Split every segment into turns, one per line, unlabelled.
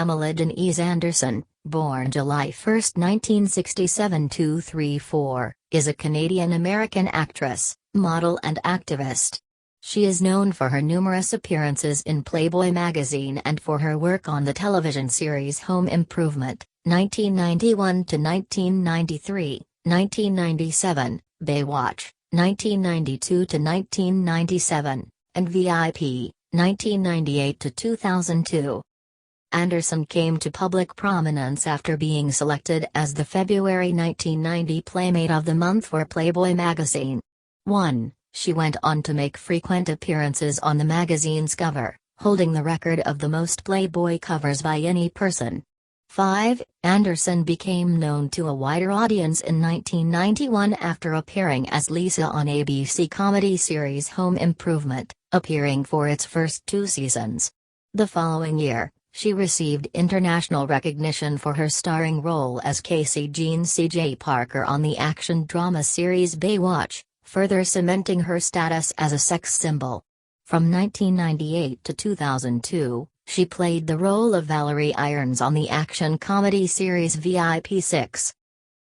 Pamela Denise Anderson, born July 1, 1967-234, is a Canadian-American actress, model and activist. She is known for her numerous appearances in Playboy magazine and for her work on the television series Home Improvement, 1991-1993, 1997, Baywatch, 1992-1997, and VIP, 1998-2002. Anderson came to public prominence after being selected as the February 1990 Playmate of the Month for Playboy magazine. 1. She went on to make frequent appearances on the magazine's cover, holding the record of the most Playboy covers by any person. 5. Anderson became known to a wider audience in 1991 after appearing as Lisa on ABC comedy series Home Improvement, appearing for its first 2 seasons. The following year, she received international recognition for her starring role as Casey Jean C.J. Parker on the action drama series Baywatch, further cementing her status as a sex symbol. From 1998 to 2002, she played the role of Valerie Irons on the action comedy series VIP6.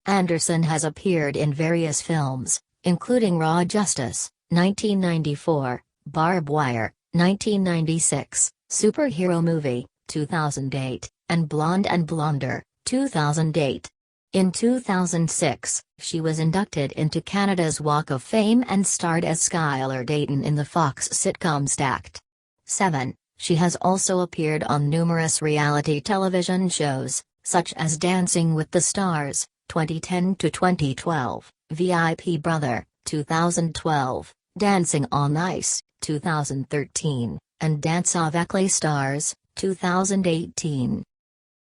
Anderson has appeared in various films, including Raw Justice, 1994, Barb Wire, 1996, Superhero Movie, 2008, and Blonde and Blonder, 2008. In 2006, she was inducted into Canada's Walk of Fame and starred as Skylar Dayton in the Fox sitcom Stacked. 7. She has also appeared on numerous reality television shows, such as Dancing with the Stars, 2010-2012, VIP Brother, 2012, Dancing on Ice, 2013, and Dance avec les Stars, 2018.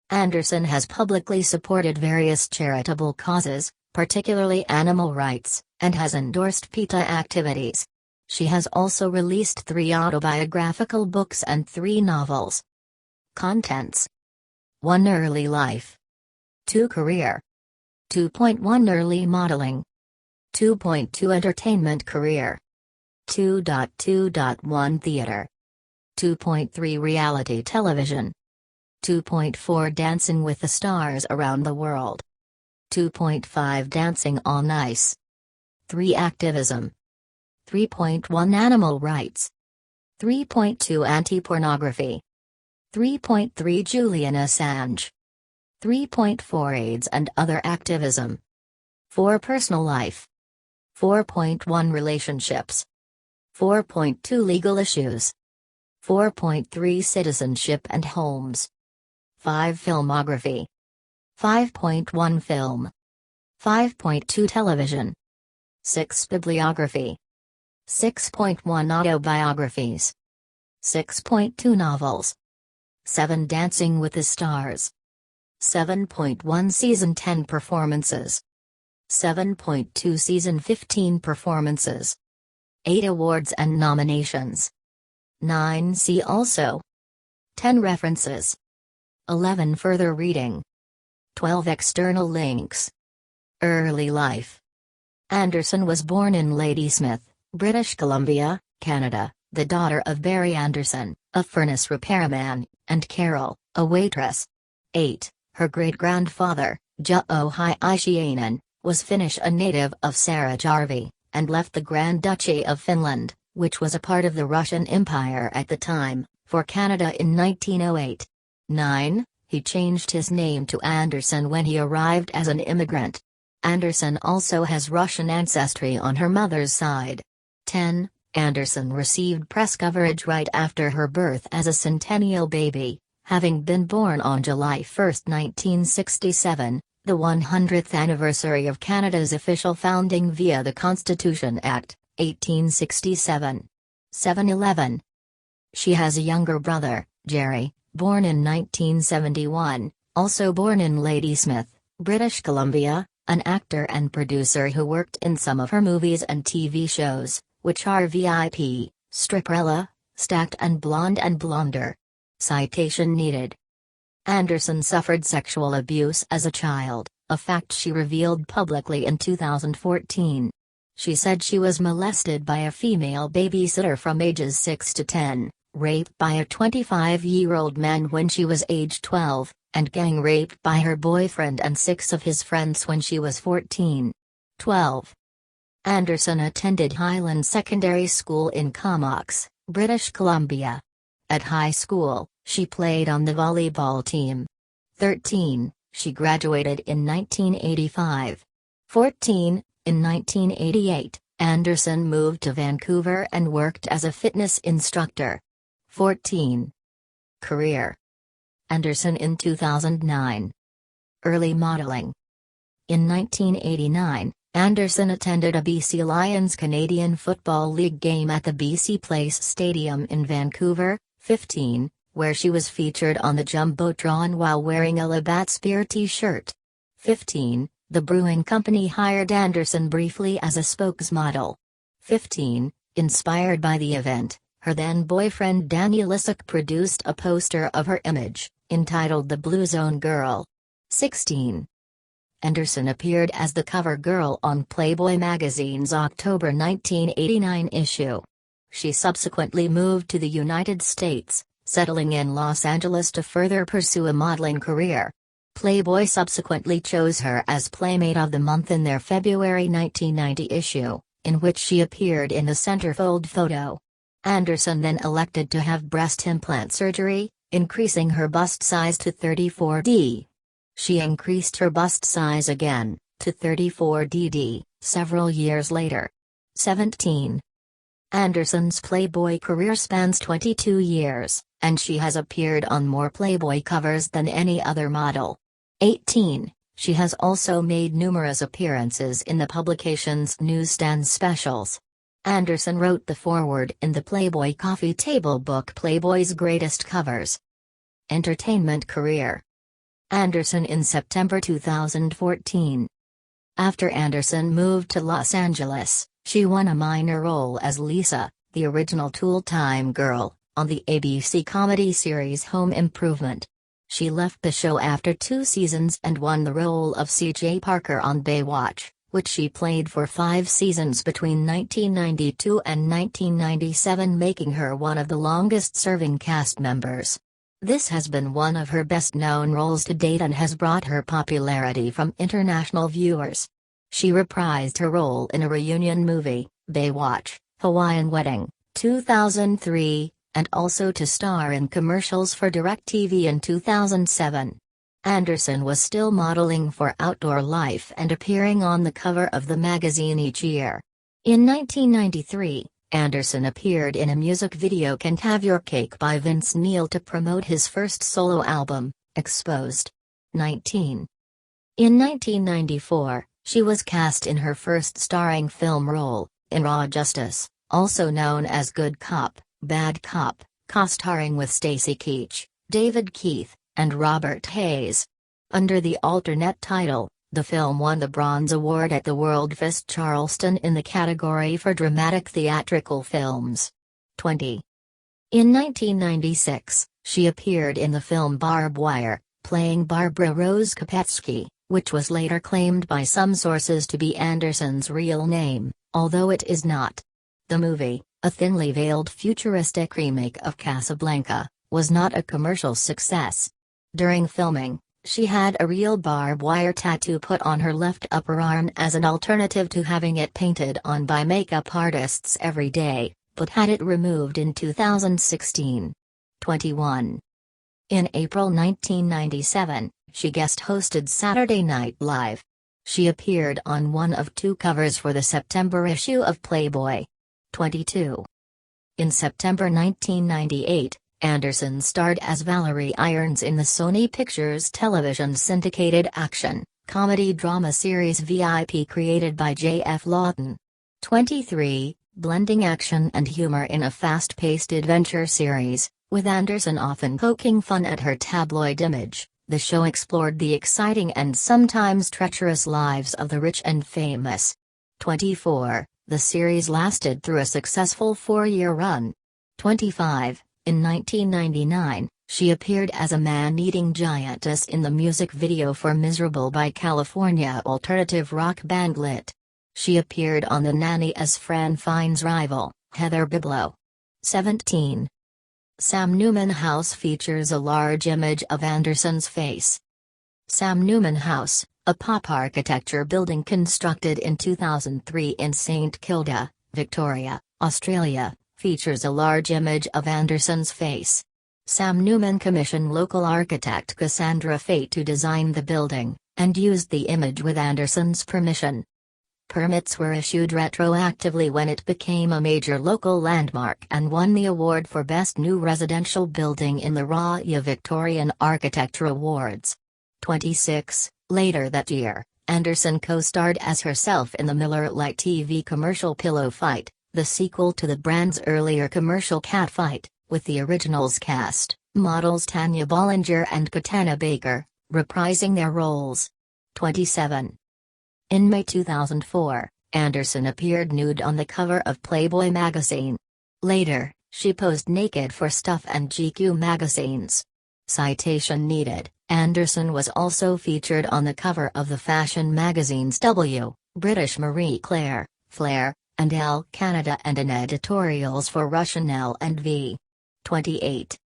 Anderson has publicly supported various charitable causes, particularly animal rights, and has endorsed PETA activities. She has also released 3 autobiographical books and 3 novels. Contents: 1. Early life. 2. Career. 2.1 Early modeling. 2.2 Entertainment career. 2.2.1 Theater. 2.3 Reality television. 2.4 Dancing with the Stars around the world. 2.5 Dancing on Ice. 3 Activism. 3.1 Animal rights. 3.2 Anti-pornography. 3.3 Julian Assange. 3.4 AIDS and other activism. 4 Personal life. 4.1 Relationships. 4.2 Legal issues. 4.3 Citizenship and homes. 5 Filmography. 5.1 Film. 5.2 Television. 6 Bibliography. 6.1 Autobiographies. 6.2 Novels. 7 Dancing with the Stars. 7.1 Season 10 Performances. 7.2 Season 15 Performances. 8 Awards and nominations. 9 See also. 10 References. 11 Further reading. 12 External links. Early life. Anderson was born in Ladysmith, British Columbia, Canada, the daughter of Barry Anderson, a furnace repairman, and Carol, a waitress. 8. Her great-grandfather, Juho Aishiainen, was Finnish, a native of Sarajärvi, and left the Grand Duchy of Finland, which was a part of the Russian Empire at the time, for Canada in 1908. 9. He changed his name to Anderson when he arrived as an immigrant. Anderson also has Russian ancestry on her mother's side. 10. Anderson received press coverage right after her birth as a centennial baby, having been born on July 1, 1967, the 100th anniversary of Canada's official founding via the Constitution Act, 1867. 7-11. She has a younger brother, Jerry, born in 1971, also born in Ladysmith, British Columbia, an actor and producer who worked in some of her movies and TV shows, which are VIP, Stripperella, Stacked and Blonde and Blonder. Citation needed. Anderson suffered sexual abuse as a child, a fact she revealed publicly in 2014. She said she was molested by a female babysitter from ages 6 to 10, raped by a 25-year-old man when she was age 12, and gang raped by her boyfriend and 6 of his friends when she was 14. 12. Anderson attended Highland Secondary School in Comox, British Columbia. At high school, she played on the volleyball team. 13. She graduated in 1985. 14. In 1988, Anderson moved to Vancouver and worked as a fitness instructor. 14. Career. Anderson in 2009. Early modeling. In 1989, Anderson attended a BC Lions Canadian Football League game at the BC Place Stadium in Vancouver. 15, where she was featured on the Jumbotron while wearing a Labatt Spear t-shirt. 15, the brewing company hired Anderson briefly as a spokesmodel. 15, inspired by the event, her then-boyfriend Danny Lissack produced a poster of her image, entitled The Blue Zone Girl. 16. Anderson appeared as the cover girl on Playboy magazine's October 1989 issue. She subsequently moved to the United States, settling in Los Angeles to further pursue a modeling career. Playboy subsequently chose her as Playmate of the Month in their February 1990 issue, in which she appeared in the centerfold photo. Anderson then elected to have breast implant surgery, increasing her bust size to 34D. She increased her bust size again, to 34DD, several years later. 17. Anderson's Playboy career spans 22 years, and she has appeared on more Playboy covers than any other model. 18. She has also made numerous appearances in the publication's newsstand specials. Anderson wrote the foreword in the Playboy coffee table book Playboy's Greatest Covers. Entertainment career. Anderson in September 2014. After Anderson moved to Los Angeles, she won a minor role as Lisa, the original Tool Time girl, on the ABC comedy series Home Improvement. She left the show after 2 seasons and won the role of C.J. Parker on Baywatch, which she played for 5 seasons between 1992 and 1997, making her one of the longest-serving cast members. This has been one of her best-known roles to date and has brought her popularity from international viewers. She reprised her role in a reunion movie, Baywatch, Hawaiian Wedding, 2003, and also to star in commercials for DirecTV in 2007. Anderson was still modeling for Outdoor Life and appearing on the cover of the magazine each year. In 1993, Anderson appeared in a music video Can't Have Your Cake by Vince Neil to promote his first solo album, Exposed. 19. In 1994, she was cast in her first starring film role, in Raw Justice, also known as Good Cop, Bad Cop, co-starring with Stacy Keach, David Keith, and Robert Hayes. Under the alternate title, the film won the Bronze Award at the World Fest Charleston in the category for dramatic theatrical films. 20. In 1996, she appeared in the film Barb Wire, playing Barbara Rose Kopetsky, which was later claimed by some sources to be Anderson's real name, although it is not. The movie, a thinly veiled futuristic remake of Casablanca, was not a commercial success. During filming, she had a real barbed wire tattoo put on her left upper arm as an alternative to having it painted on by makeup artists every day, but had it removed in 2016. 21. In April 1997, she guest hosted Saturday Night Live. She appeared on one of 2 covers for the September issue of Playboy. 22. In September 1998, Anderson starred as Valerie Irons in the Sony Pictures television syndicated action, comedy drama series VIP created by J.F. Lawton. 23. Blending action and humor in a fast-paced adventure series, with Anderson often poking fun at her tabloid image, the show explored the exciting and sometimes treacherous lives of the rich and famous. 24. The series lasted through a successful 4-year run. 25. In 1999, she appeared as a man-eating giantess in the music video for Miserable by California alternative rock band Lit. She appeared on The Nanny as Fran Fine's rival, Heather Biblow. 17. Sam Newman House features a large image of Anderson's face. Sam Newman House, a pop architecture building constructed in 2003 in St Kilda, Victoria, Australia, features a large image of Anderson's face. Sam Newman commissioned local architect Cassandra Fate to design the building, and used the image with Anderson's permission. Permits were issued retroactively when it became a major local landmark and won the award for Best New Residential Building in the Royal Victorian Architecture Awards. 26. Later that year, Anderson co-starred as herself in the Miller Lite TV commercial Pillow Fight, the sequel to the brand's earlier commercial Cat Fight, with the original's cast, models Tanya Bollinger and Katana Baker, reprising their roles. 27. In May 2004, Anderson appeared nude on the cover of Playboy magazine. Later, she posed naked for Stuff and GQ magazines. Citation needed. Anderson was also featured on the cover of the fashion magazines W, British Marie Claire, Flair, and Elle Canada, and in editorials for Russian L and V. 28.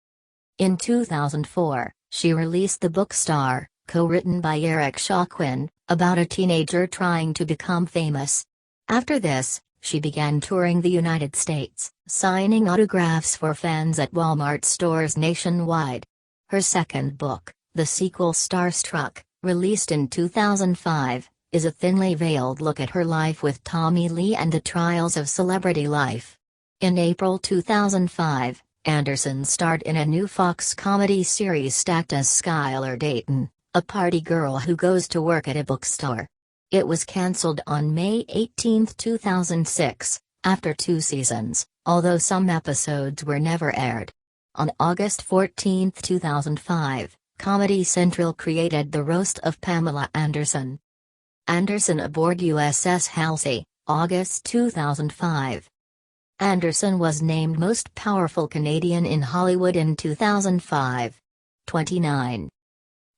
In 2004, she released the book Star, co-written by Eric Shaquin, about a teenager trying to become famous. After this, she began touring the United States, signing autographs for fans at Walmart stores nationwide. Her second book, the sequel Starstruck, released in 2005, is a thinly veiled look at her life with Tommy Lee and the trials of celebrity life. In April 2005, Anderson starred in a new Fox comedy series stacked as Skylar Dayton, a party girl who goes to work at a bookstore. It was cancelled on May 18, 2006, after 2 seasons, although some episodes were never aired. On August 14, 2005, Comedy Central created The Roast of Pamela Anderson. Anderson aboard USS Halsey, August 2005. Anderson was named Most Powerful Canadian in Hollywood in 2005. 29.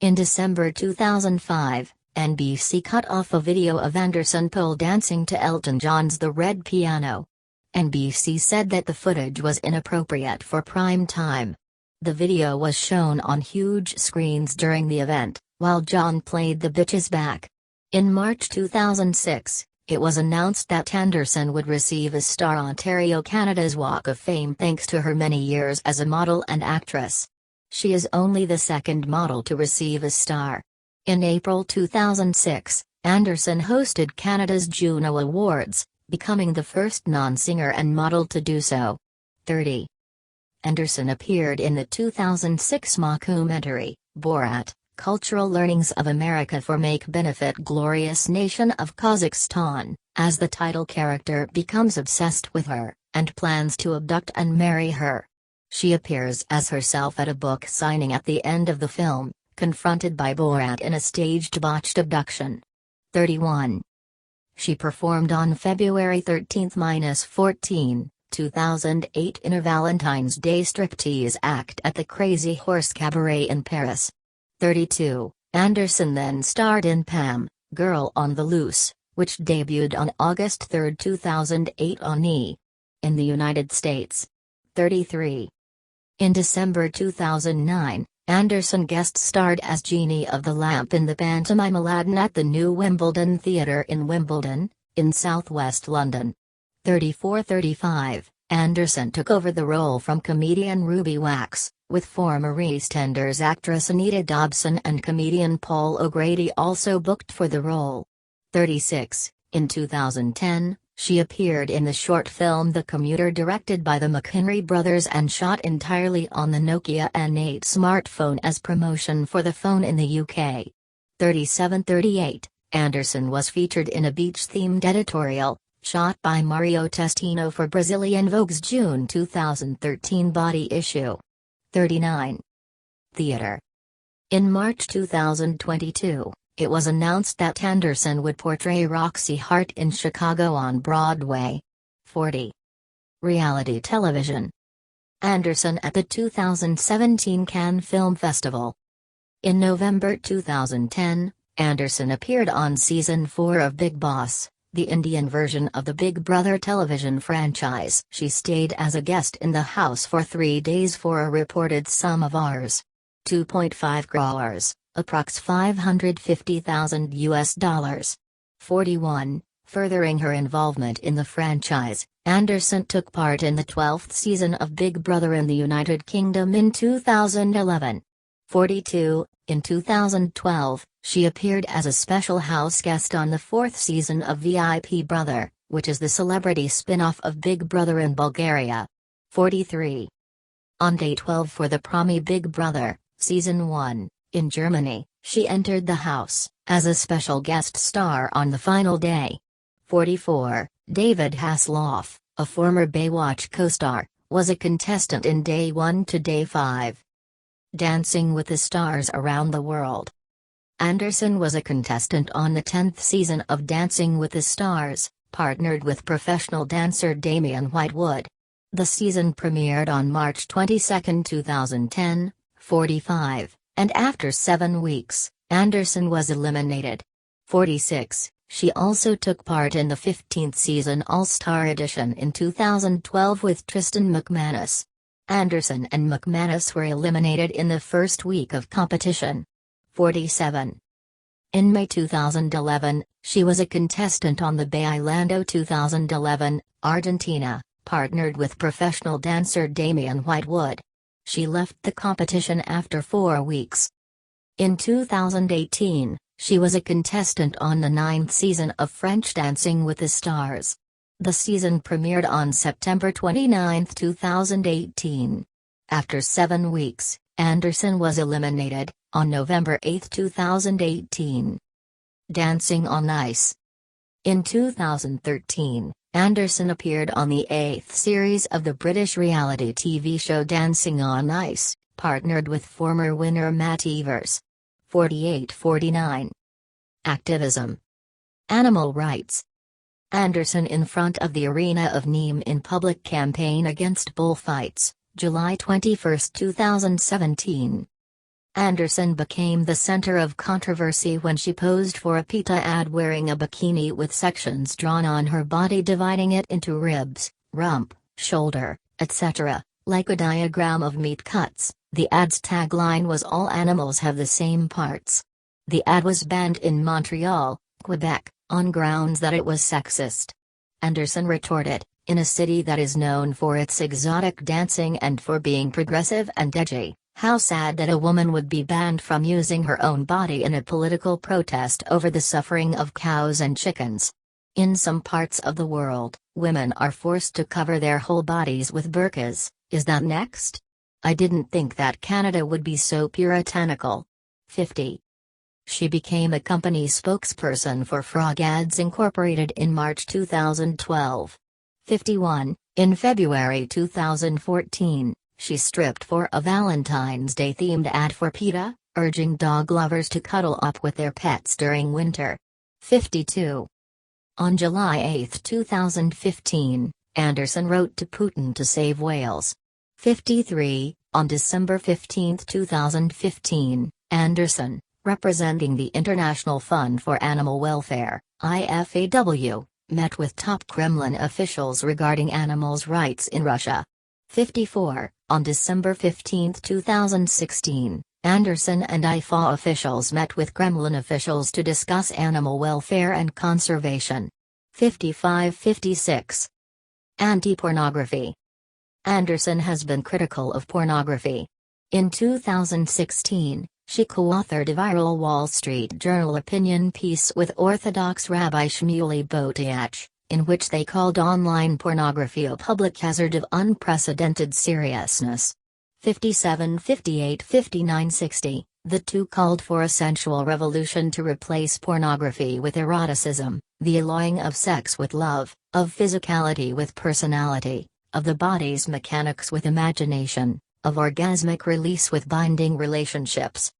In December 2005, NBC cut off a video of Anderson pole dancing to Elton John's The Red Piano. NBC said that the footage was inappropriate for prime time. The video was shown on huge screens during the event, while John played the Bitches Back. In March 2006, it was announced that Anderson would receive a Star Ontario Canada's Walk of Fame thanks to her many years as a model and actress. She is only the second model to receive a star. In April 2006, Anderson hosted Canada's Juno Awards, becoming the first non-singer and model to do so. 30. Anderson appeared in the 2006 mockumentary, Borat, Cultural Learnings of America for Make Benefit Glorious Nation of Kazakhstan, as the title character becomes obsessed with her, and plans to abduct and marry her. She appears as herself at a book signing at the end of the film, confronted by Borat in a staged botched abduction. 31. She performed on February 13-14, 2008 in a Valentine's Day striptease act at the Crazy Horse Cabaret in Paris. 32. Anderson then starred in Pam, Girl on the Loose, which debuted on August 3, 2008 on E! In the United States. 33. In December 2009, Anderson guest starred as Genie of the Lamp in the pantomime Aladdin at the New Wimbledon Theatre in Wimbledon, in southwest London. 34-35, Anderson took over the role from comedian Ruby Wax, with former EastEnders actress Anita Dobson and comedian Paul O'Grady also booked for the role. 36. In 2010, she appeared in the short film The Commuter, directed by the McHenry brothers and shot entirely on the Nokia N8 smartphone as promotion for the phone in the UK. 37-38, Anderson was featured in a beach-themed editorial, shot by Mario Testino for Brazilian Vogue's June 2013 body issue. 39. Theater. In March 2022, it was announced that Anderson would portray Roxy Hart in Chicago on Broadway. 40. Reality television. Anderson at the 2017 Cannes Film Festival. In November 2010, Anderson appeared on Season 4 of Big Boss, the Indian version of the Big Brother television franchise. She stayed as a guest in the house for 3 days for a reported sum of Rs. 2.5 crores, approx $550,000. 41. Furthering her involvement in the franchise, Anderson took part in the 12th season of Big Brother in the United Kingdom in 2011. 42. In 2012, she appeared as a special house guest on the 4th season of VIP Brother, which is the celebrity spin-off of Big Brother in Bulgaria. 43. On day 12 for the Promi Big Brother, Season 1, in Germany, she entered the house as a special guest star on the final day. 44. David Hasselhoff, a former Baywatch co-star, was a contestant in Day 1 to Day 5. Dancing with the Stars Around the World. Anderson was a contestant on the 10th season of Dancing with the Stars, partnered with professional dancer Damian Whitewood. The season premiered on March 22, 2010, 45, and after 7 weeks, Anderson was eliminated. 46. She also took part in the 15th season All-Star Edition in 2012 with Tristan McManus. Anderson and McManus were eliminated in the first week of competition. 47. In May 2011, she was a contestant on the Bailando 2011, Argentina, partnered with professional dancer Damian Whitewood. She left the competition after 4 weeks. In 2018, she was a contestant on the 9th season of French Dancing with the Stars. The season premiered on September 29, 2018. After 7 weeks, Anderson was eliminated, on November 8, 2018. Dancing on Ice. In 2013, Anderson appeared on the 8th series of the British reality TV show Dancing on Ice, partnered with former winner Matt Evers. 48-49. Activism. Animal rights. Anderson in front of the arena of Nîmes in public campaign against bullfights, July 21, 2017. Anderson became the center of controversy when she posed for a PETA ad wearing a bikini with sections drawn on her body dividing it into ribs, rump, shoulder, etc., like a diagram of meat cuts. The ad's tagline was "All animals have the same parts." The ad was banned in Montreal, Quebec, on grounds that it was sexist. Anderson retorted, "In a city that is known for its exotic dancing and for being progressive and edgy, how sad that a woman would be banned from using her own body in a political protest over the suffering of cows and chickens. In some parts of the world, women are forced to cover their whole bodies with burqas. Is that next? I didn't think that Canada would be so puritanical." 50. She became a company spokesperson for Frog Ads Incorporated in March 2012. 51. In February 2014, she stripped for a Valentine's Day themed ad for PETA, urging dog lovers to cuddle up with their pets during winter. 52. On July 8, 2015, Anderson wrote to Putin to save whales. 53. On December 15, 2015, Anderson, representing the International Fund for Animal Welfare, IFAW, met with top Kremlin officials regarding animals' rights in Russia. 54. On December 15, 2016, Anderson and IFAW officials met with Kremlin officials to discuss animal welfare and conservation. 55-56. Anti-pornography. Anderson has been critical of pornography. In 2016, she co-authored a viral Wall Street Journal opinion piece with Orthodox Rabbi Shmuley Boteach, in which they called online pornography a public hazard of unprecedented seriousness. 57, 58, 59, 60. The two called for a sensual revolution to replace pornography with eroticism, the alloying of sex with love, of physicality with personality, of the body's mechanics with imagination, of orgasmic release with binding relationships.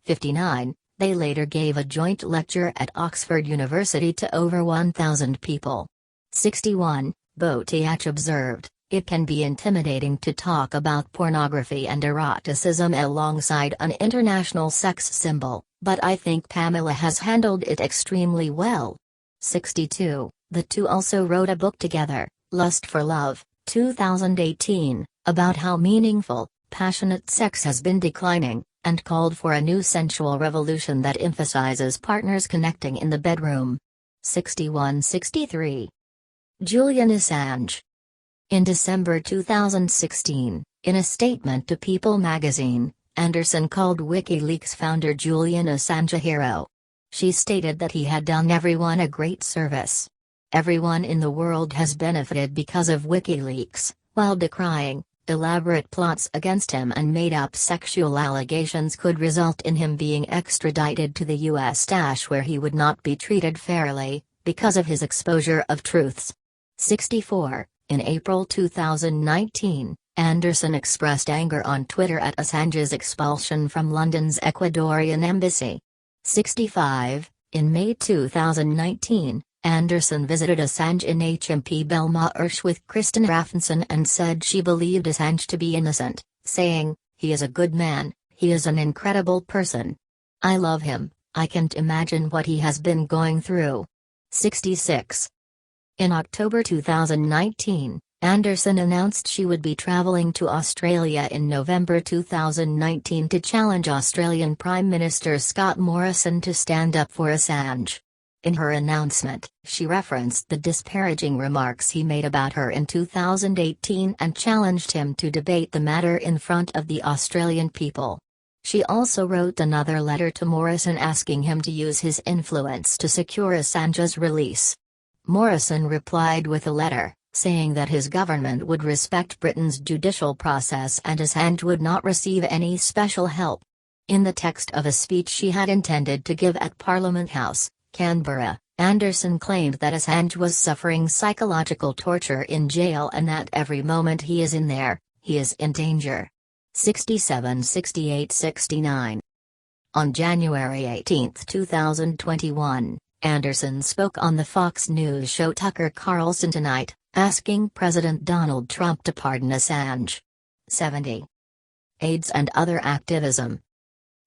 59. They later gave a joint lecture at Oxford University to over 1,000 people. 61. Boteach observed, "It can be intimidating to talk about pornography and eroticism alongside an international sex symbol, but I think Pamela has handled it extremely well." 62. The two also wrote a book together, Lust for Love, 2018, about how meaningful, passionate sex has been declining, and called for a new sensual revolution that emphasizes partners connecting in the bedroom. 61-63. Julian Assange. In December 2016, in a statement to People magazine, Anderson called WikiLeaks founder Julian Assange a hero. She stated that he had done everyone a great service. Everyone in the world has benefited because of WikiLeaks, while decrying elaborate plots against him and made-up sexual allegations could result in him being extradited to the U.S. where he would not be treated fairly, because of his exposure of truths. 64. In April 2019, Anderson expressed anger on Twitter at Assange's expulsion from London's Ecuadorian embassy. 65. In May 2019, Anderson visited Assange in HMP Belmarsh with Kristen Raffinson and said she believed Assange to be innocent, saying, "He is a good man, he is an incredible person. I love him, I can't imagine what he has been going through." 66. In October 2019, Anderson announced she would be traveling to Australia in November 2019 to challenge Australian Prime Minister Scott Morrison to stand up for Assange. In her announcement, she referenced the disparaging remarks he made about her in 2018 and challenged him to debate the matter in front of the Australian people. She also wrote another letter to Morrison asking him to use his influence to secure Assange's release. Morrison replied with a letter, saying that his government would respect Britain's judicial process and Assange would not receive any special help. In the text of a speech she had intended to give at Parliament House, Canberra, Anderson claimed that Assange was suffering psychological torture in jail and that every moment he is in there, he is in danger. 67, 68, 69. On January 18, 2021, Anderson spoke on the Fox News show Tucker Carlson Tonight, asking President Donald Trump to pardon Assange. 70. AIDS and other activism.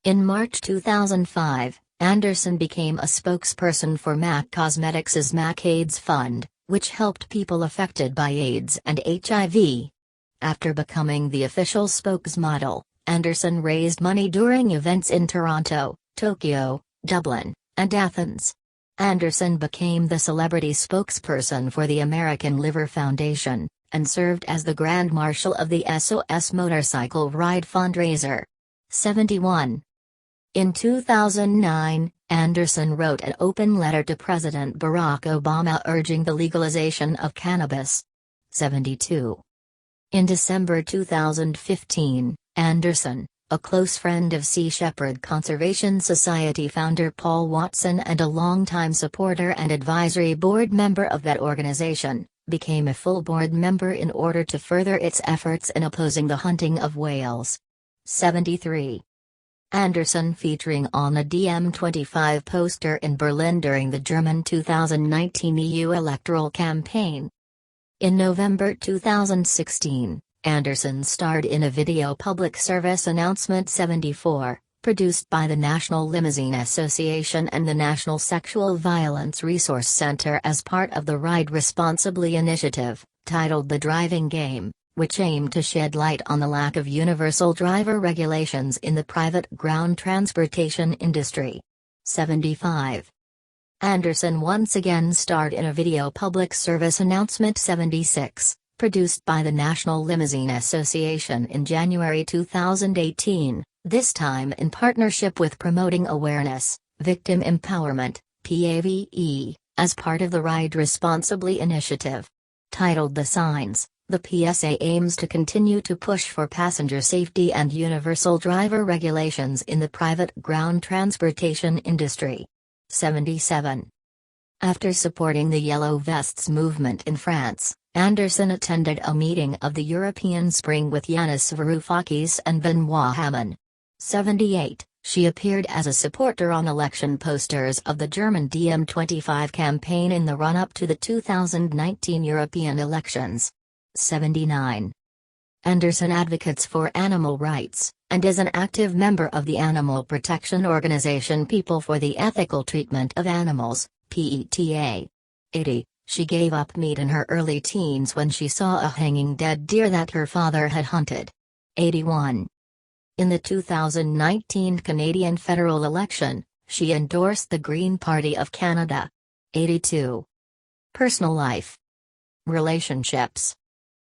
In March 2005, Anderson became a spokesperson for MAC Cosmetics' MAC AIDS Fund, which helped people affected by AIDS and HIV. After becoming the official spokesmodel, Anderson raised money during events in Toronto, Tokyo, Dublin, and Athens. Anderson became the celebrity spokesperson for the American Liver Foundation, and served as the Grand Marshal of the SOS Motorcycle Ride fundraiser. 71. In 2009, Anderson wrote an open letter to President Barack Obama urging the legalization of cannabis. 72. In December 2015, Anderson, a close friend of Sea Shepherd Conservation Society founder Paul Watson and a longtime supporter and advisory board member of that organization, became a full board member in order to further its efforts in opposing the hunting of whales. 73. Anderson featuring on a DiEM25 poster in Berlin during the German 2019 EU electoral campaign. In November 2016, Anderson starred in a video public service announcement 74, produced by the National Limousine Association and the National Sexual Violence Resource Center as part of the Ride Responsibly initiative, titled The Driving Game, which aimed to shed light on the lack of universal driver regulations in the private ground transportation industry. 75. Anderson once again starred in a video public service announcement 76, produced by the National Limousine Association in January 2018, this time in partnership with Promoting Awareness, Victim Empowerment, PAVE, as part of the Ride Responsibly initiative. Titled The Signs, the PSA aims to continue to push for passenger safety and universal driver regulations in the private ground transportation industry. 77. After supporting the Yellow Vests movement in France, Anderson attended a meeting of the European Spring with Yanis Varoufakis and Benoit Hamon. 78. She appeared as a supporter on election posters of the German DiEM25 campaign in the run-up to the 2019 European elections. 79. Anderson advocates for animal rights, and is an active member of the animal protection organization People for the Ethical Treatment of Animals, PETA. 80. She gave up meat in her early teens when she saw a hanging dead deer that her father had hunted. 81. In the 2019 Canadian federal election, she endorsed the Green Party of Canada. 82. Personal life. Relationships.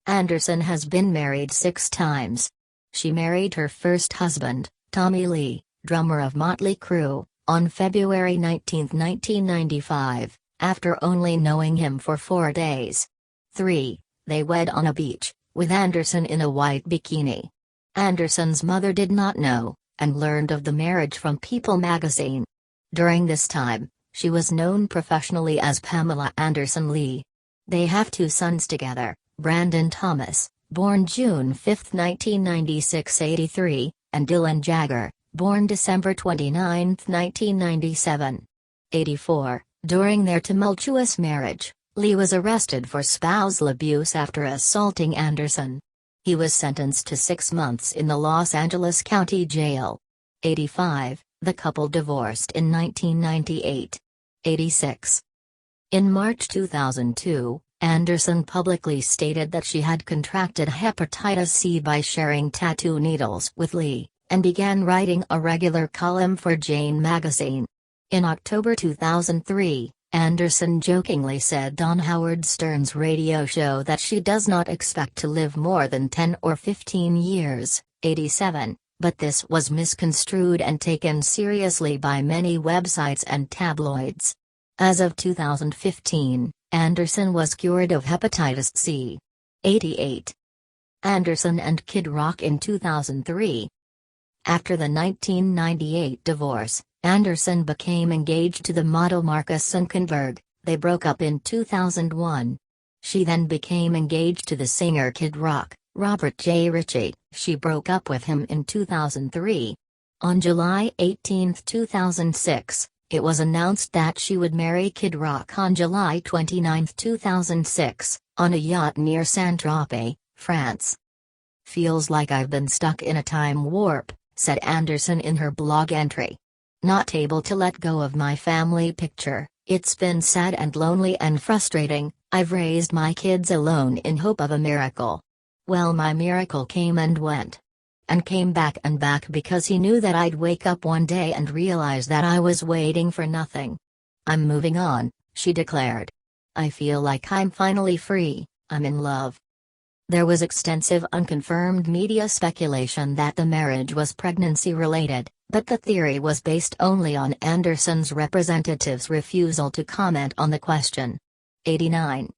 Anderson has been married 6 times. She married her first husband, Tommy Lee, drummer of Motley Crue, on February 19, 1995, after only knowing him for 4 days. 3. They wed on a beach, with Anderson in a white bikini. Anderson's mother did not know, and learned of the marriage from People magazine. During this time, she was known professionally as Pamela Anderson Lee. They have 2 sons together, Brandon Thomas, born June 5, 1996, 83, and Dylan Jagger, born December 29, 1997. 84. During their tumultuous marriage, Lee was arrested for spousal abuse after assaulting Anderson. He was sentenced to 6 months in the Los Angeles County Jail. 85. The couple divorced in 1998. 86. In March 2002, Anderson publicly stated that she had contracted hepatitis C by sharing tattoo needles with Lee, and began writing a regular column for Jane magazine. In October 2003, Anderson jokingly said on Howard Stern's radio show that she does not expect to live more than 10 or 15 years. 87, but this was misconstrued and taken seriously by many websites and tabloids. As of 2015, Anderson was cured of hepatitis C. 88. Anderson and Kid Rock in 2003. After the 1998 divorce, Anderson became engaged to the model Marcus Zuckerberg. They broke up in 2001. She then became engaged to the singer Kid Rock, Robert J. Ritchie. She broke up with him in 2003. On July 18, 2006, it was announced that she would marry Kid Rock on July 29, 2006, on a yacht near Saint-Tropez, France. "Feels like I've been stuck in a time warp," said Anderson in her blog entry. "Not able to let go of my family picture, it's been sad and lonely and frustrating. I've raised my kids alone in hope of a miracle. Well, my miracle came and went. And came back and back because he knew that I'd wake up one day and realize that I was waiting for nothing. I'm moving on," she declared. "I feel like I'm finally free, I'm in love." There was extensive unconfirmed media speculation that the marriage was pregnancy-related, but the theory was based only on Anderson's representative's refusal to comment on the question. 89.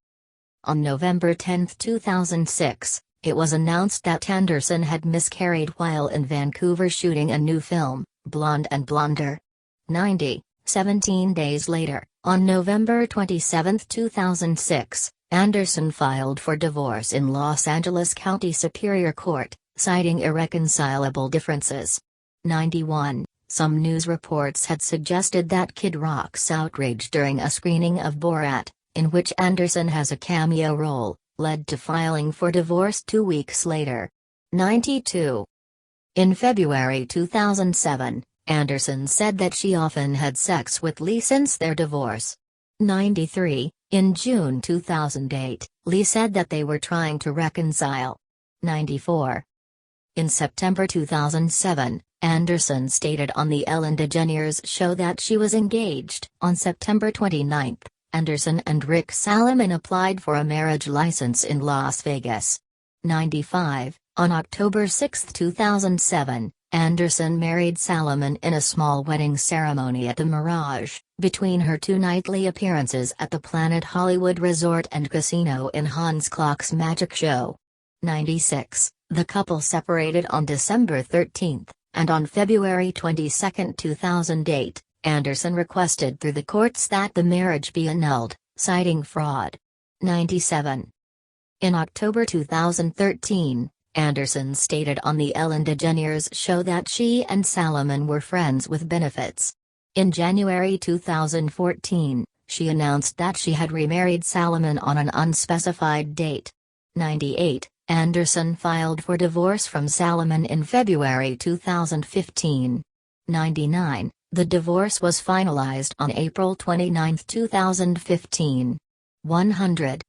On November 10, 2006, it was announced that Anderson had miscarried while in Vancouver shooting a new film, Blonde and Blonder. 90. 17 days later, on November 27, 2006, Anderson filed for divorce in Los Angeles County Superior Court, citing irreconcilable differences. 91. Some news reports had suggested that Kid Rock's outrage during a screening of Borat, in which Anderson has a cameo role, led to filing for divorce 2 weeks later. 92. In February 2007, Anderson said that she often had sex with Lee since their divorce. 93. In June 2008, Lee said that they were trying to reconcile. 94. In September 2007, Anderson stated on the Ellen DeGeneres show that she was engaged. On September 29, Anderson and Rick Salomon applied for a marriage license in Las Vegas. 95. On October 6, 2007, Anderson married Salomon in a small wedding ceremony at the Mirage, between her 2 nightly appearances at the Planet Hollywood Resort and Casino in Hans Klock's Magic Show. 96. The couple separated on December 13, and on February 22, 2008, Anderson requested through the courts that the marriage be annulled, citing fraud. 97. In October 2013, Anderson stated on the Ellen DeGeneres show that she and Salomon were friends with benefits. In January 2014, she announced that she had remarried Salomon on an unspecified date. 98. Anderson filed for divorce from Salomon in February 2015. 99. The divorce was finalized on April 29, 2015. 100.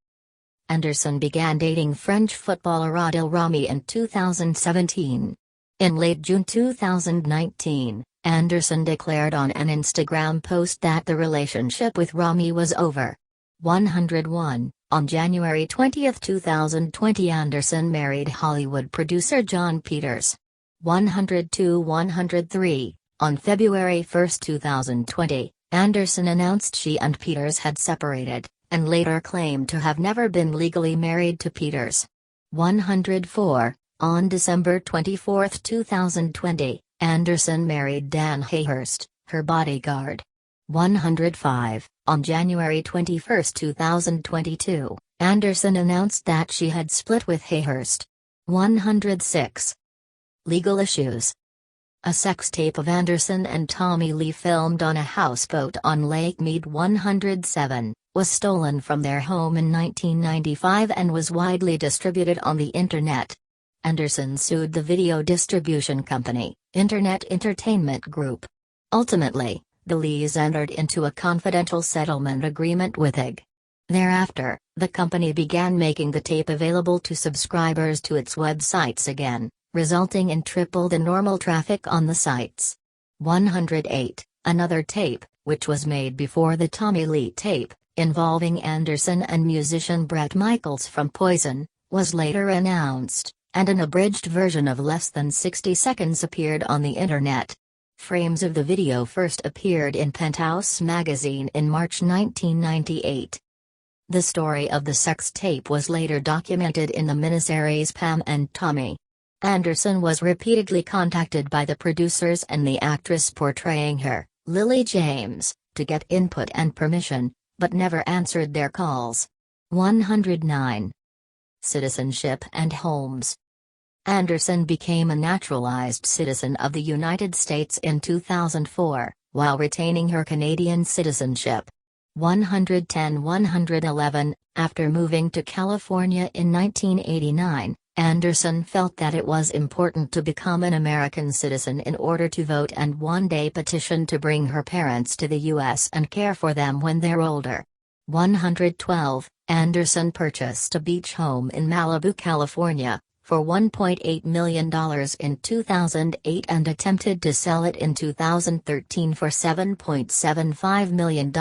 Anderson began dating French footballer Adil Rami in 2017. In late June 2019, Anderson declared on an Instagram post that the relationship with Rami was over. 101. On January 20, 2020, Anderson married Hollywood producer John Peters. 102-103. On February 1, 2020, Anderson announced she and Peters had separated, and later claimed to have never been legally married to Peters. 104. On December 24, 2020, Anderson married Dan Hayhurst, her bodyguard. 105. On January 21, 2022, Anderson announced that she had split with Hayhurst. 106. Legal issues. A sex tape of Anderson and Tommy Lee filmed on a houseboat on Lake Mead 107, was stolen from their home in 1995 and was widely distributed on the Internet. Anderson sued the video distribution company, Internet Entertainment Group. Ultimately, the Lees entered into a confidential settlement agreement with IG. Thereafter, the company began making the tape available to subscribers to its websites again, resulting in triple the normal traffic on the sites. 108. Another tape, which was made before the Tommy Lee tape, involving Anderson and musician Bret Michaels from Poison, was later announced, and an abridged version of less than 60 seconds appeared on the Internet. Frames of the video first appeared in Penthouse magazine in March 1998. The story of the sex tape was later documented in the miniseries Pam and Tommy. Anderson was repeatedly contacted by the producers and the actress portraying her, Lily James, to get input and permission, but never answered their calls. 109. Citizenship and homes. Anderson became a naturalized citizen of the United States in 2004, while retaining her Canadian citizenship. 110-111. After moving to California in 1989, Anderson felt that it was important to become an American citizen in order to vote and one day petitioned to bring her parents to the U.S. and care for them when they're older. 112. Anderson purchased a beach home in Malibu, California, for $1.8 million in 2008 and attempted to sell it in 2013 for $7.75 million,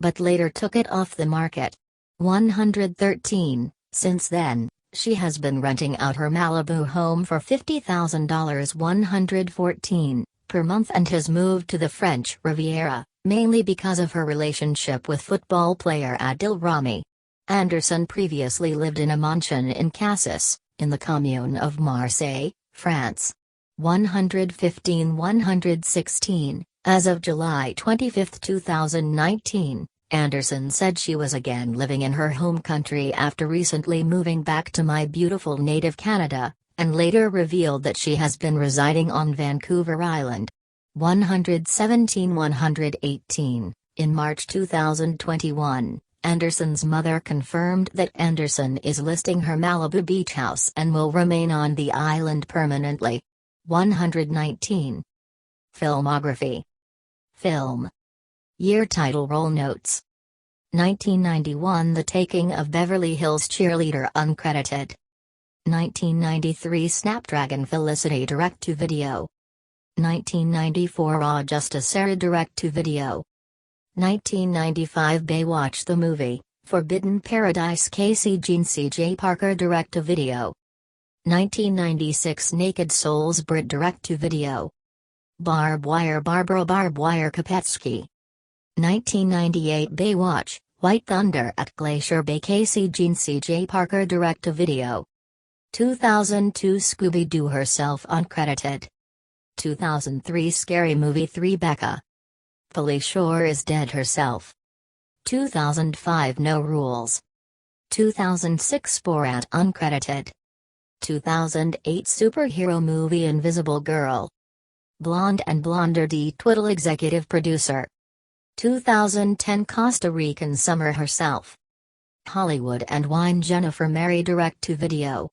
but later took it off the market. 113. Since then, she has been renting out her Malibu home for $50,000 $114 per month and has moved to the French Riviera, mainly because of her relationship with football player Adil Rami. Anderson previously lived in a mansion in Cassis, in the commune of Marseille, France. 115-116. As of July 25, 2019, Anderson said she was again living in her home country after recently moving back to my beautiful native Canada, and later revealed that she has been residing on Vancouver Island. 117-118. In March 2021, Anderson's mother confirmed that Anderson is listing her Malibu beach house and will remain on the island permanently. 119. Filmography. Film. Year title role notes. 1991 The Taking of Beverly Hills Cheerleader uncredited. 1993 Snapdragon Felicity direct-to-video. 1994 Raw Justice Sarah direct-to-video. 1995 Baywatch the Movie, Forbidden Paradise Casey Jean C.J. Parker direct-to-video. 1996 Naked Souls Brit direct-to-video. Barb Wire Barbara Barb Wire Kopetsky. 1998 Baywatch, White Thunder at Glacier Bay Casey Jean C.J. Parker direct-to-video. 2002 Scooby-Doo herself uncredited. 2003 Scary Movie 3 Becca. Felicia Shore is dead herself. 2005 No Rules. 2006 Borat uncredited. 2008 Superhero Movie Invisible Girl. Blonde and Blonder D. Twiddle executive producer. 2010 Costa Rican Summer herself. Hollywood and Wine Jennifer Mary direct-to-video.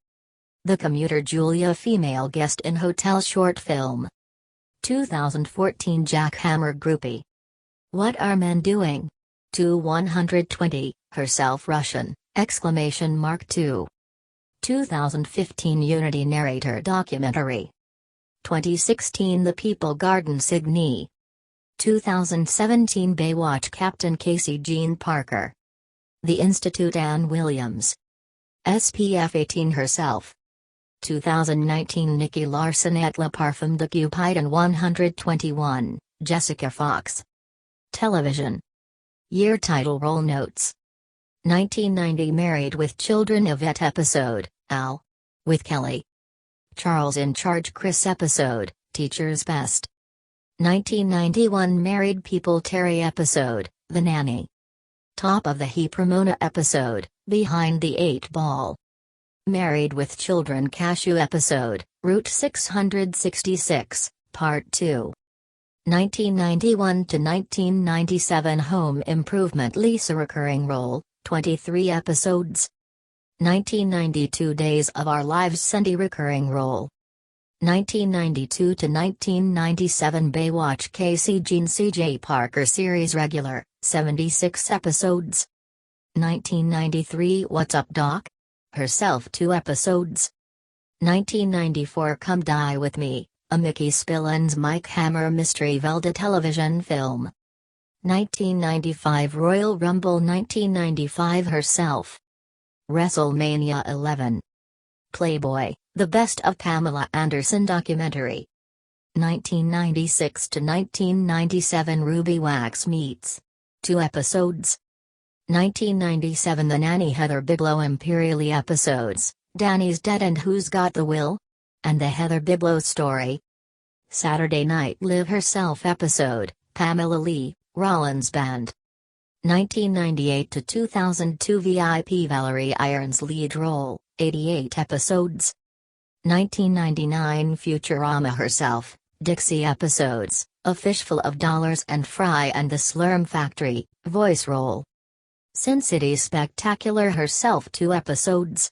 The Commuter Julia female guest in Hotel short film. 2014 Jackhammer groupie. What Are Men Doing? 120. Herself Russian, exclamation mark 2. 2015 Unity narrator documentary. 2016 The People Garden Signy. 2017 Baywatch Captain Casey Jean Parker. The Institute Ann Williams. SPF 18 Herself. 2019 Nikki Larson at La Parfum de Cupidon 121, Jessica Fox. Television. Year title role notes. 1990 Married with Children Yvette episode, Al. With Kelly. Charles in Charge Chris episode, Teacher's Best. 1991 Married People Terry episode, The Nanny. Top of the Heap Ramona episode, Behind the 8 Ball. Married with Children Cashew episode, Route 666, Part 2. 1991 to 1997 Home Improvement Lisa recurring role, 23 episodes. 1992 Days of Our Lives Cindy recurring role. 1992 to 1997 Baywatch Casey Jean CJ Parker series regular, 76 episodes. 1993 What's Up Doc? Herself 2 episodes. 1994 Come Die With Me, a Mickey Spillane Mike Hammer Mystery Velda television film. 1995 Royal Rumble 1995 Herself. WrestleMania 11. Playboy, The Best of Pamela Anderson documentary. 1996 to 1997 Ruby Wax Meets. 2 episodes. 1997 The Nanny Heather Biblow Imperially episodes, Danny's Dead and Who's Got the Will? And the Heather Biblow Story. Saturday Night Live Herself episode, Pamela Lee, Rollins Band. 1998 to 2002 VIP Valerie Irons lead role, 88 episodes. 1999 Futurama Herself, Dixie episodes, A Fishful of Dollars and Fry and the Slurm Factory, voice role. Sin City Spectacular Herself 2 episodes.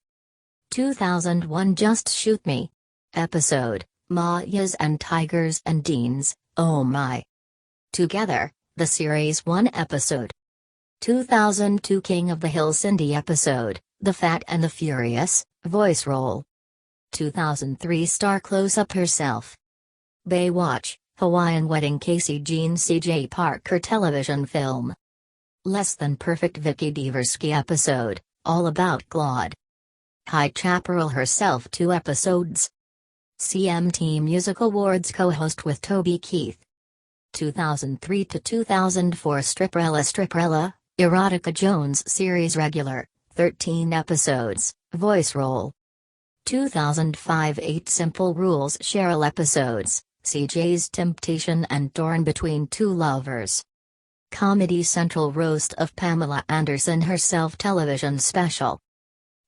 2001 Just Shoot Me. Episode, Mayas and Tigers and Deans, Oh My. Together, the series 1 episode. 2002 King of the Hill Cindy episode, The Fat and the Furious, voice role. 2003 Star Close-Up Herself. Baywatch, Hawaiian Wedding Casey Jean CJ Parker television film. Less Than Perfect Vicky Diversky episode, All About Claude. High Chaparral Herself 2 episodes. CMT Music Awards co-host with Toby Keith. 2003 to 2004 Stripperella, Erotica Jones series regular, 13 episodes, voice role. 2005 8 Simple Rules Cheryl episodes, CJ's Temptation and Torn Between Two Lovers. Comedy Central Roast of Pamela Anderson Herself television special.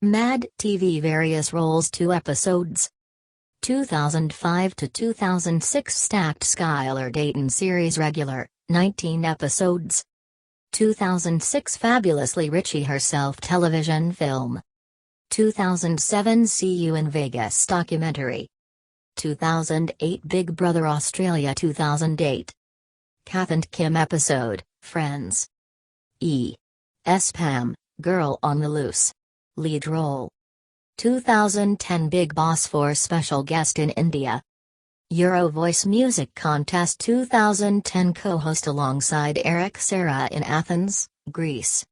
Mad TV various roles 2 episodes. 2005 to 2006 Stacked Skylar Dayton series regular, 19 episodes. 2006 Fabulously Richie Herself television film. 2007 See You in Vegas documentary. 2008 Big Brother Australia 2008. Kath and Kim episode, Friends. E.S. Pam, Girl on the Loose. Lead role. 2010 Big Boss 4 special guest in India. Euro Voice Music Contest 2010 co-host alongside Eric Serra in Athens, Greece.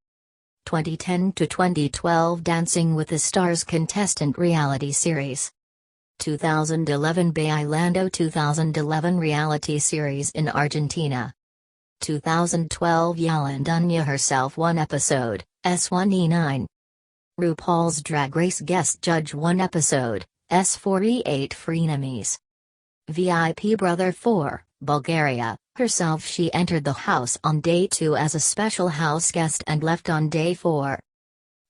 2010 to 2012 Dancing with the Stars contestant reality series. 2011 Bailando 2011 reality series in Argentina. 2012 Yalandunya Herself 1 episode, S1E9. RuPaul's Drag Race guest judge 1 episode, S4E8 Frenemies. VIP Brother 4, Bulgaria, Herself she entered the house on day 2 as a special house guest and left on day 4.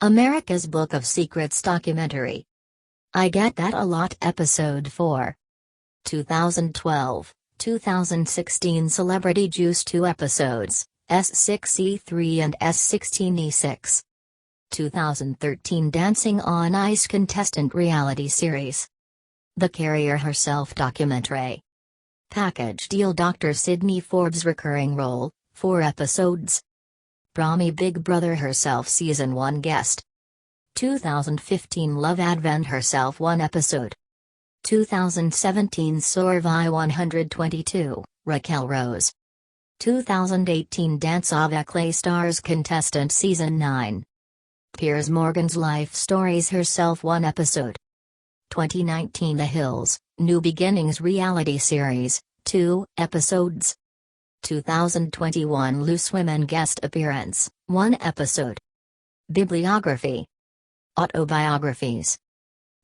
America's Book of Secrets documentary. I Get That a Lot episode 4. 2012, 2016 Celebrity Juice 2 episodes, S6E3 and S16E6. 2013 Dancing on Ice contestant reality series. The Carrier Herself documentary. Package deal Dr. Sidney Forbes recurring role, 4 episodes. Brahmi Big Brother herself Season 1 guest. 2015 Love Advent herself 1 episode. 2017 Survey 122, Raquel Rose. 2018 Dance avec les Stars contestant Season 9. Piers Morgan's Life Stories herself 1 episode. 2019 The Hills, New Beginnings reality series, 2 episodes. 2021 Loose Women guest appearance, 1 episode. Bibliography. Autobiographies.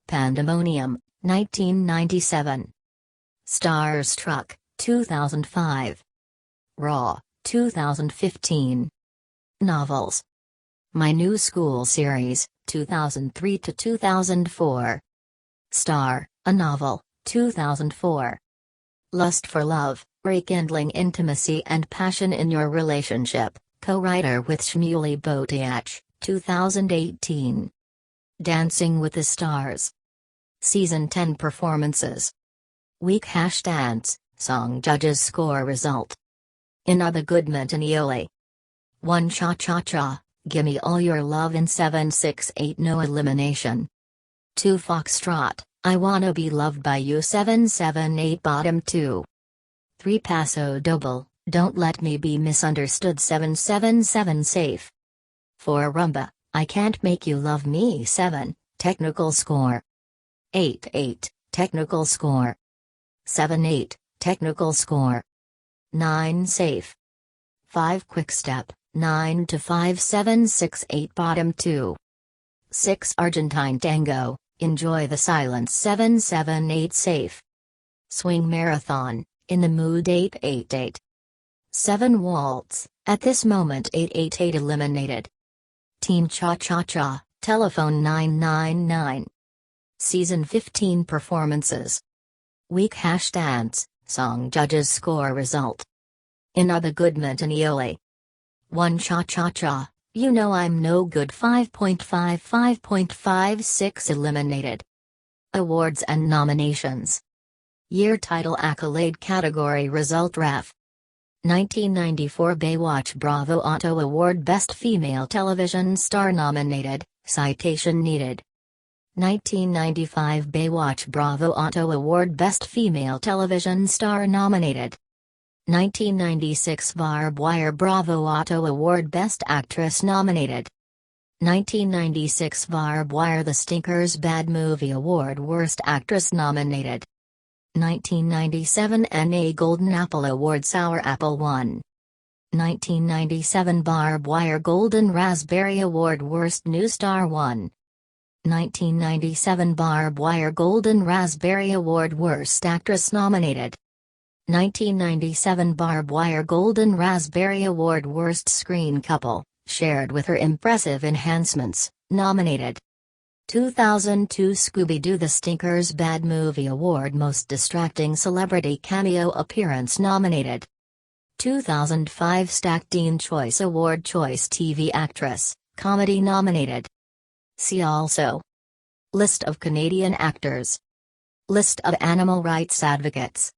Pandemonium, 1997. Starstruck, 2005. Raw, 2015. Novels. My New School series, 2003 to 2004. Star, a novel, 2004. Lust for Love, Rekindling Intimacy and Passion in Your Relationship, co-writer with Shmuley Botiach, 2018. Dancing with the Stars. Season 10 performances. Week #dance, song judges score result. Inaba Goodman and Iole. 1 Cha-Cha-Cha, Gimme All Your Love in 768 no elimination. 2 Foxtrot, I Wanna Be Loved by You 778 bottom 2. 3 Paso Doble, Don't Let Me Be Misunderstood 777 safe. 4 Rumba, I Can't Make You Love Me 7, technical score. 8-8, technical score. 7-8, technical score. 9 safe. 5 Quickstep, 9 to 5 768 bottom 2. 6 Argentine Tango, Enjoy the Silence 778 safe. Swing Marathon, In the Mood 888. 7 Waltz, At This Moment 888 eliminated. Team Cha-Cha-Cha, Telephone 999. Season 15 performances. Week #dance, song judges score result. Inaba Goodman and Iole. 1 Cha-Cha-Cha, You Know I'm No Good 5.5 5.56 eliminated. Awards and nominations. Year title accolade category result ref. 1994 Baywatch Bravo Auto Award Best Female Television Star nominated, citation needed. 1995 Baywatch Bravo Auto Award Best Female Television Star nominated. 1996 Barb Wire Bravo Auto Award Best Actress nominated. 1996 Barb Wire The Stinkers Bad Movie Award Worst Actress nominated. 1997 NA Golden Apple Award Sour Apple 1. 1997 Barb Wire Golden Raspberry Award Worst New Star 1. 1997 Barb Wire Golden Raspberry Award Worst Actress nominated. 1997 Barb Wire Golden Raspberry Award Worst Screen Couple, shared with her impressive enhancements, nominated. 2002 Scooby-Doo The Stinkers Bad Movie Award Most Distracting Celebrity Cameo Appearance nominated. 2005 Stack Teen Choice Award Choice TV Actress, Comedy nominated. See also. List of Canadian actors. List of animal rights advocates.